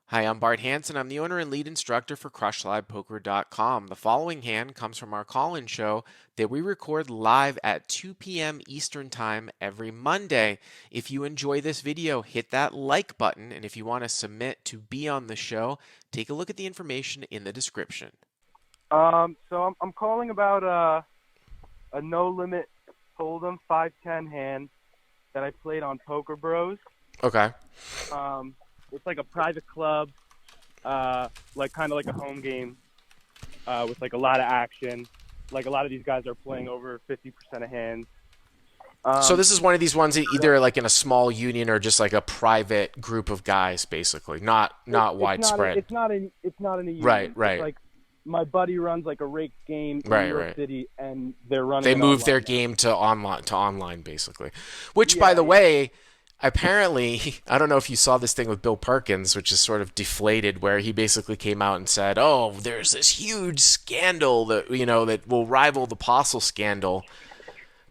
Hi, I'm Bart Hanson. I'm the owner and lead instructor for CrushLivePoker.com. The following hand comes from our call-in show that we record live at 2 p.m. Eastern Time every Monday. If you enjoy this video, hit that like button, and if you want to submit to be on the show, take a look at the information in the description. I'm calling about a no limit hold'em 5-10 hand that I played on Poker Bros. Okay. It's like a private club, like kind of like a home game, with like a lot of action. Like a lot of these guys are playing over 50% of hands. So this is one of these ones that either like in a small union or just like a private group of guys, basically, not widespread. It's not in a union. Right. It's like my buddy runs like a rake game in New York City, and they're running. They moved their game to online, basically. Which, by the way, apparently, I don't know if you saw this thing with Bill Perkins, which is sort of deflated, where he basically came out and said, "Oh, there's this huge scandal that will rival the Postle scandal."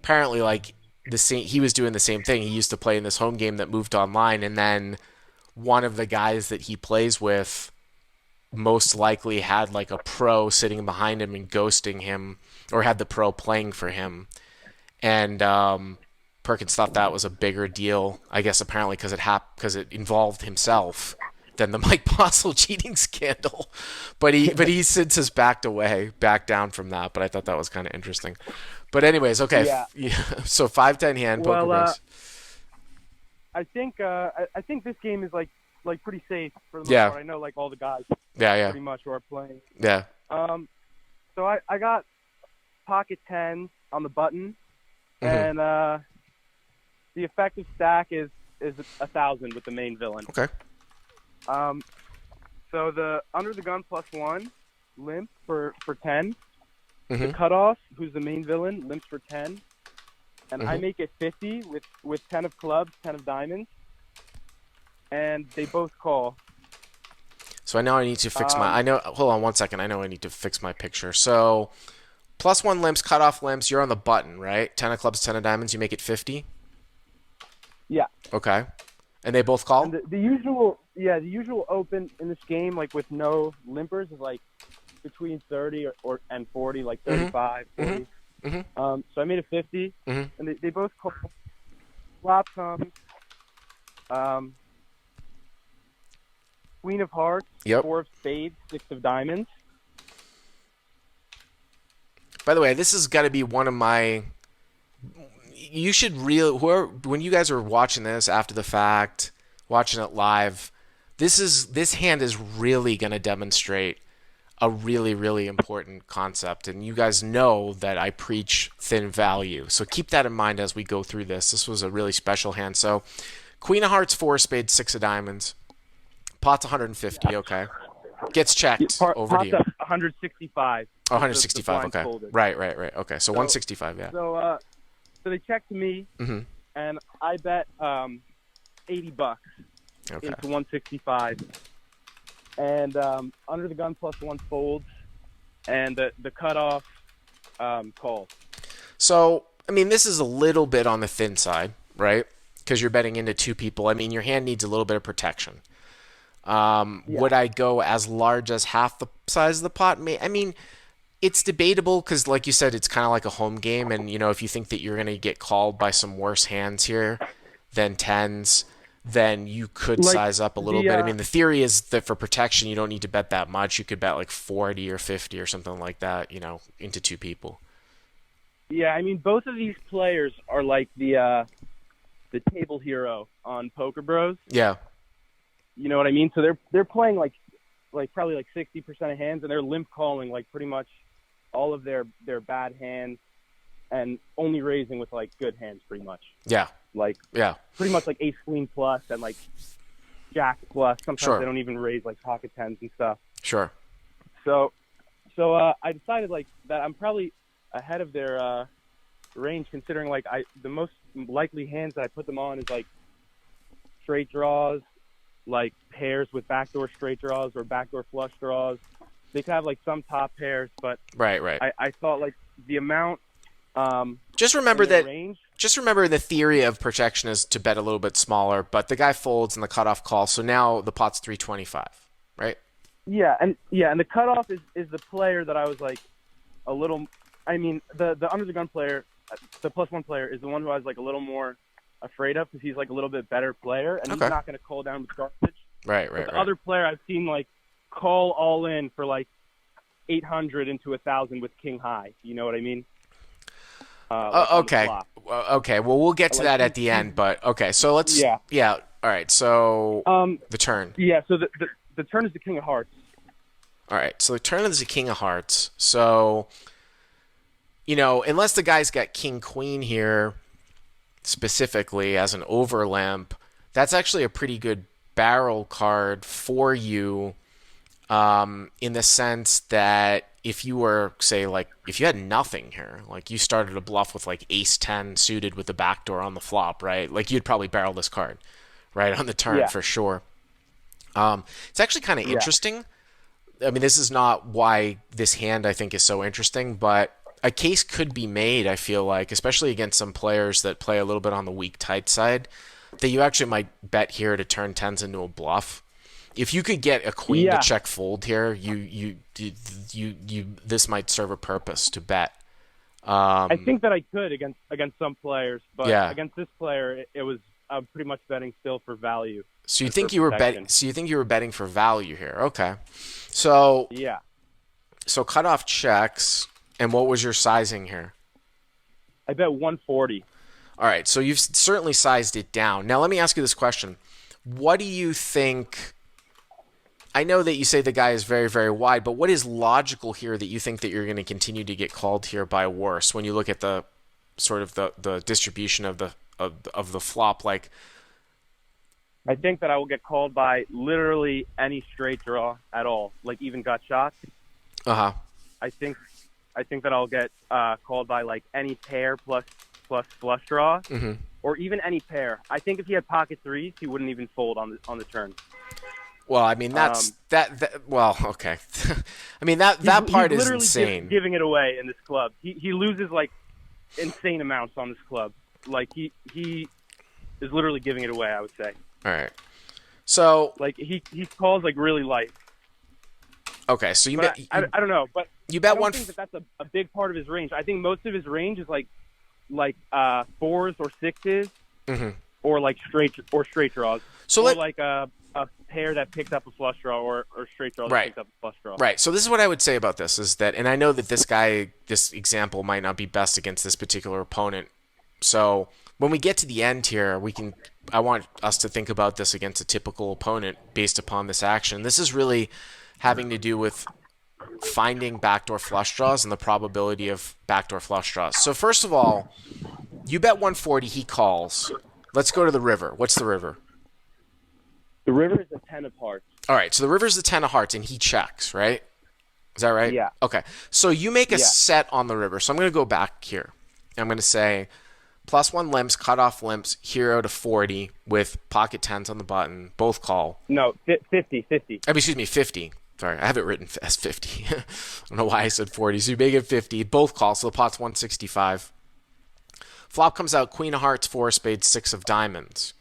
Apparently, like he was doing the same thing. He used to play in this home game that moved online, and then one of the guys that he plays with most likely had like a pro sitting behind him and ghosting him, or had the pro playing for him. And Perkins thought that was a bigger deal, I guess, apparently because it involved himself than the Mike Postle cheating scandal. But he since has backed down from that. But I thought that was kind of interesting. But anyways, okay. Yeah. So 5-10 hand poker bros. I think this game is like pretty safe for the most part. I know like all the guys. Pretty much who are playing. Yeah. So I got pocket 10 on the button, and the effective stack is 1,000 with the main villain. Okay. So the under the gun +1 limp for 10. The cutoff, who's the main villain, limps for 10, and I make it 50 with 10 of clubs, 10 of diamonds, and they both call. So I know I need to fix my. Hold on 1 second. I know I need to fix my picture. So +1 limps, cutoff limps. You're on the button, right? 10 of clubs, 10 of diamonds. You make it 50. Yeah. Okay. And they both call? And the usual open in this game, like with no limpers, is like between 30 and 40, like 35, 40. So I made it 50, and they both call. Flop comes Queen of Hearts, 4 of Spades, 6 of Diamonds. By the way, this has got to be one of my. You should when you guys are watching this after the fact, watching it live, this hand is really going to demonstrate a really, really important concept. And you guys know that I preach thin value. So keep that in mind as we go through this. This was a really special hand. So Queen of Hearts, 4 of Spades, 6 of Diamonds. Pot's 150, okay. Gets checked over to you. 165. Oh, 165, okay. Right. Okay, so 165, yeah. So they check to me, and I bet $80 into 165. And under the gun +1 folds, and the cutoff calls. So, I mean, this is a little bit on the thin side, right? Because you're betting into 2 people. I mean, your hand needs a little bit of protection. Would I go as large as half the size of the pot? I mean, it's debatable because, like you said, it's kind of like a home game. And, if you think that you're going to get called by some worse hands here than tens, then you could size up a little bit. I mean, the theory is that for protection, you don't need to bet that much. You could bet like 40 or 50 or something like that, into 2 people. Yeah, I mean, both of these players are like the table hero on Poker Bros. Yeah. You know what I mean? So they're playing like probably like 60% of hands, and they're limp calling like pretty much all of their bad hands, and only raising with like good hands pretty much. Yeah. Pretty much like ace queen plus and like jack plus. Sometimes they don't even raise like pocket tens and stuff. Sure. So I decided like that I'm probably ahead of their range, considering like the most likely hands that I put them on is like straight draws, like pairs with backdoor straight draws or backdoor flush draws. They could have like some top pairs, but right. I thought like the amount. Just remember that. Range, Just remember the theory of protection is to bet a little bit smaller, but the guy folds and the cutoff call, so now the pot's 325. right? And the cutoff is the player that I was like a little. I mean, the under the gun player, the +1 player is the one who I was like a little more afraid of because he's like a little bit better player and he's not going to call down with garbage. Right. But the other player I've seen like call all in for like 800 into 1,000 with king high. You know what I mean? Okay. Okay. Well, we'll get to that at the end, but okay. So let's. Yeah. All right. So the turn. Yeah. So the turn is the king of hearts. All right. So the turn is the king of hearts. So, unless the guy's got king queen here specifically as an overlamp, that's actually a pretty good barrel card for you, in the sense that if you were, say, like, if you had nothing here, like you started a bluff with like ace 10 suited with the backdoor on the flop, right? Like you'd probably barrel this card, right, on the turn for sure. It's actually kind of interesting. I mean, this is not why this hand I think is so interesting, but a case could be made, I feel like, especially against some players that play a little bit on the weak tight side, that you actually might bet here to turn tens into a bluff. If you could get a queen to check fold here, you this might serve a purpose to bet. I think that I could against some players, but against this player, it was pretty much betting still for value. So you think you were betting? So you think you were betting for value here? Okay. So So cutoff checks. And what was your sizing here? I bet 140. All right, so you've certainly sized it down. Now let me ask you this question. What do you think? I know that you say the guy is very, very wide, but what is logical here that you think that you're going to continue to get called here by worse when you look at the sort of the distribution of the flop? Like, I think that I will get called by literally any straight draw at all, like even gut shots. I think that I'll get called by like any pair plus flush draw, or even any pair. I think if he had pocket threes, he wouldn't even fold on the turn. Well, I mean that. Well, okay. I mean that part is insane. Giving it away in this club. He loses like insane amounts on this club. Like he is literally giving it away, I would say. All right. So like he calls like really light. Okay, so I don't know, but you bet I think that's a big part of his range. I think most of his range is like fours or sixes, or like straight draws. So like a pair that picked up a flush draw, or straight draw that picked up a flush draw. Right. So this is what I would say about this is that, and I know that this example might not be best against this particular opponent. So when we get to the end here, I want us to think about this against a typical opponent based upon this action. This is really having to do with finding backdoor flush draws and the probability of backdoor flush draws. So first of all, you bet 140, he calls. Let's go to the river. What's the river? The river is the 10 of hearts. All right, so the river is the 10 of hearts, and he checks, right? Is that right? Yeah. Okay, so you make a set on the river. So I'm going to go back here. I'm going to say +1 limps, cutoff limps, hero to 40 with pocket tens on the button. Both call. No, 50. Excuse me, 50. Sorry, I have it written as 50. I don't know why I said 40. So you make it 50. Both call, so the pot's 165. Flop comes out, queen of hearts, 4 of spades, 6 of diamonds.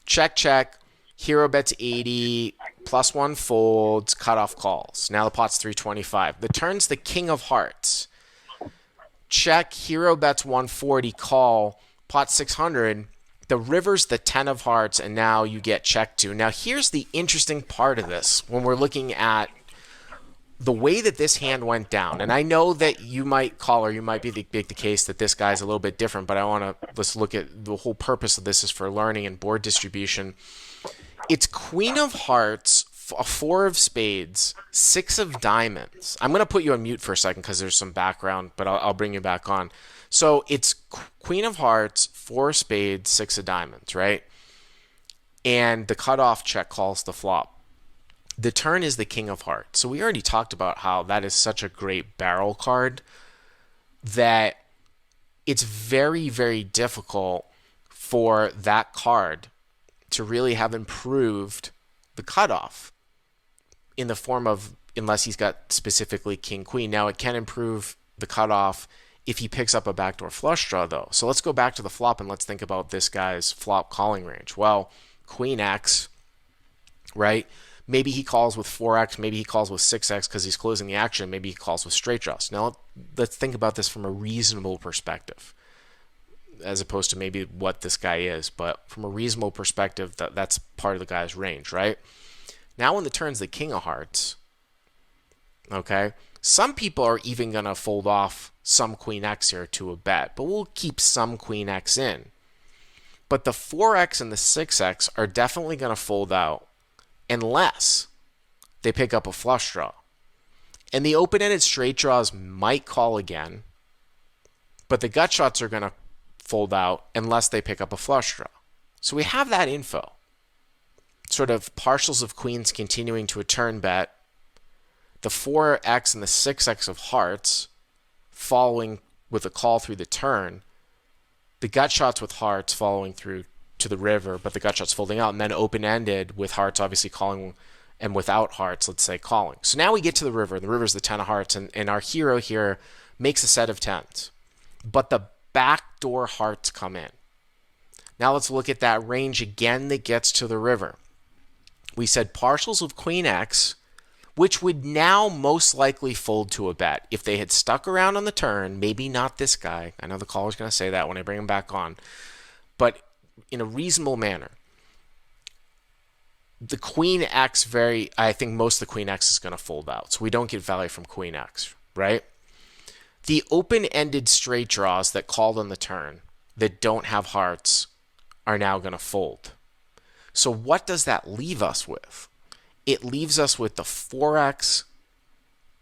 Check, check. Hero bets 80, +1 folds, cutoff calls. Now the pot's 325. The turn's the king of hearts. Check, hero bets 140, call, pot 600. The river's the 10 of hearts, and now you get checked to. Now here's the interesting part of this when we're looking at the way that this hand went down. And I know that you might call, or you might make the case that this guy's a little bit different, but let's look at the whole purpose of this is for learning and board distribution. It's queen of hearts, a 4 of spades, 6 of diamonds. I'm going to put you on mute for a second because there's some background, but I'll bring you back on. So it's queen of hearts, 4 of spades, 6 of diamonds, right? And the cutoff check calls the flop. The turn is the king of hearts. So we already talked about how that is such a great barrel card that it's very, very difficult for that card to really have improved the cutoff in the form of, unless he's got specifically king queen. Now it can improve the cutoff if he picks up a backdoor flush draw though. So let's go back to the flop and let's think about this guy's flop calling range. Well, queen X, right? Maybe he calls with 4x, maybe he calls with 6x because he's closing the action, maybe he calls with straight draws. Now, let's think about this from a reasonable perspective, as opposed to maybe what this guy is. But from a reasonable perspective, that's part of the guy's range, right? Now, when the turn's the king of hearts, okay, some people are even going to fold off some queen x here to a bet, but we'll keep some queen x in. But the 4x and the 6x are definitely going to fold out unless they pick up a flush draw. And the open-ended straight draws might call again, but the gut shots are going to fold out unless they pick up a flush draw. So we have that info. Sort of partials of queens continuing to a turn bet, the 4x and the 6x of hearts following with a call through the turn, the gut shots with hearts following through to the river, but the gut shots folding out, and then open-ended with hearts obviously calling, and without hearts, let's say, calling. So now we get to the river. The river's the 10 of hearts, and our hero here makes a set of 10s. But the backdoor hearts come in. Now let's look at that range again that gets to the river. We said partials of queen x, which would now most likely fold to a bet. If they had stuck around on the turn, maybe not this guy. I know the caller's going to say that when I bring him back on. But in a reasonable manner, the queen x I think most of the queen x is going to fold out. So we don't get value from queen x, right? The open-ended straight draws that called on the turn that don't have hearts are now going to fold. So what does that leave us with? It leaves us with the 4x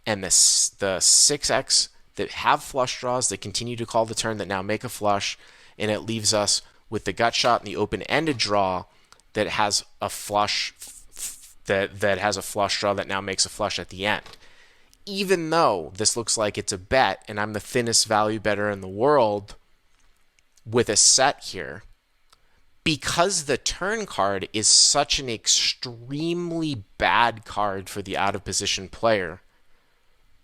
and the 6x that have flush draws that continue to call the turn that now make a flush, and it leaves us with the gut shot and the open-ended draw that has a flush that has a flush draw that now makes a flush at the end. Even though this looks like it's a bet and I'm the thinnest value bettor in the world with a set here, because the turn card is such an extremely bad card for the out-of-position player,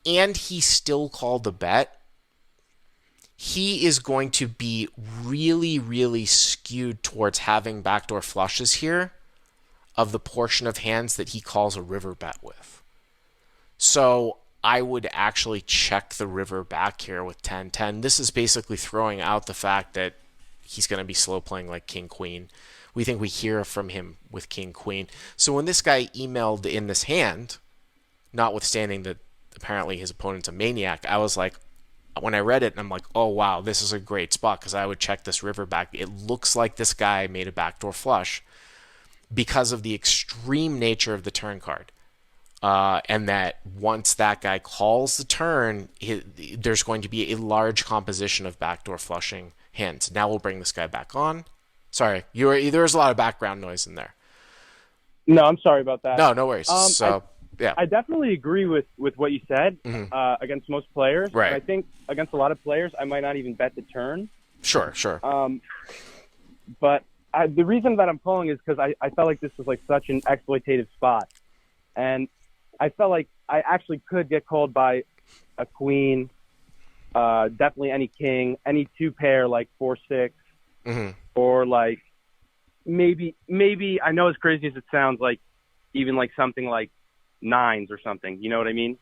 and he still called the bet, he is going to be really, really skewed towards having backdoor flushes here of the portion of hands that he calls a river bet with. So I would actually check the river back here with 10-10. This is basically throwing out the fact that he's going to be slow playing like king queen. We think we hear from him with king queen. So when this guy emailed in this hand, notwithstanding that apparently his opponent's a maniac, I was like, when I read it, I'm like, oh wow, this is a great spot, because I would check this river back. It looks like this guy made a backdoor flush because of the extreme nature of the turn card. And that once that guy calls the turn, there's going to be a large composition of backdoor flushing hands. Now we'll bring this guy back on. Sorry, there's a lot of background noise in there. No, I'm sorry about that. No worries. Yeah, I definitely agree with what you said against most players. Right. I think against a lot of players, I might not even bet the turn. Sure. But the reason that I'm calling is because I felt like this was like such an exploitative spot, and I felt like I actually could get called by a queen, definitely any king, any two pair like 4-6, or like maybe I know as crazy as it sounds, like even like something like 9s or something. You know what I mean?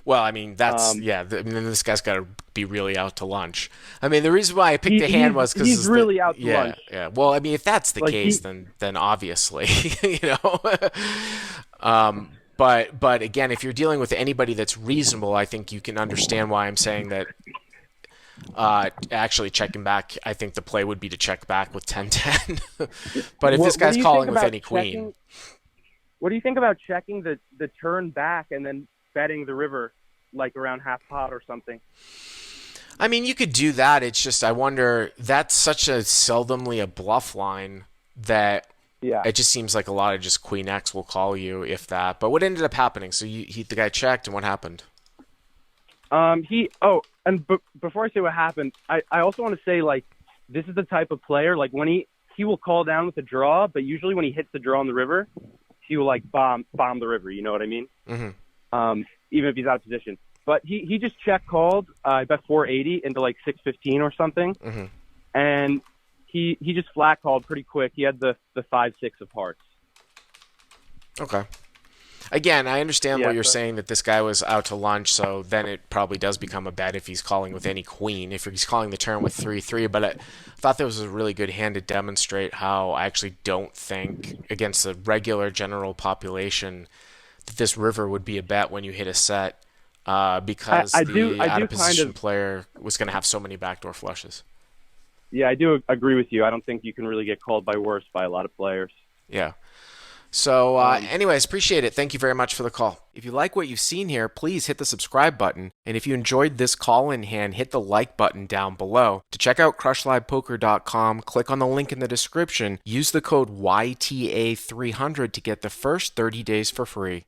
Well, I mean, that's this guy's got to be really out to lunch. I mean, the reason why I picked the hand was because he's really out to lunch. Yeah. Well, I mean, if that's the case, then obviously, you know. But again, if you're dealing with anybody that's reasonable, I think you can understand why I'm saying that. Actually checking back, I think the play would be to check back with 10-10. But if this guy's calling with any queen. What do you think about checking the turn back and then betting the river like around half pot or something? I mean, you could do that. It's just, I wonder, that's such a seldomly a bluff line that it just seems like a lot of just queen X will call you, if that. But what ended up happening? So the guy checked, and what happened? Before I say what happened, I also want to say, like, this is the type of player, like, when he will call down with a draw, but usually when he hits the draw on the river, he will, like, bomb the river, you know what I mean? Even if he's out of position. But he just check called, I bet 480 into, like, 615 or something, and he just flat called pretty quick. He had the 5-6 of hearts. Okay. Again, I understand what Yeah, you're so saying that this guy was out to lunch, so then it probably does become a bet if he's calling with any queen, if he's calling the turn with 3-3. But I thought that was a really good hand to demonstrate how I actually don't think against the regular general population that this river would be a bet when you hit a set, because the I out do of kind position of player was going to have so many backdoor flushes. yeah, I do agree with you. I don't think you can really get called by worse by a lot of players. Yeah. So, Um, anyways, appreciate it. Thank you very much for the call. If you like what you've seen here, please hit the subscribe button. And if you enjoyed this call in hand, hit the like button down below. To check out crushlivepoker.com, click on the link in the description. Use the code YTA300 to get the first 30 days for free.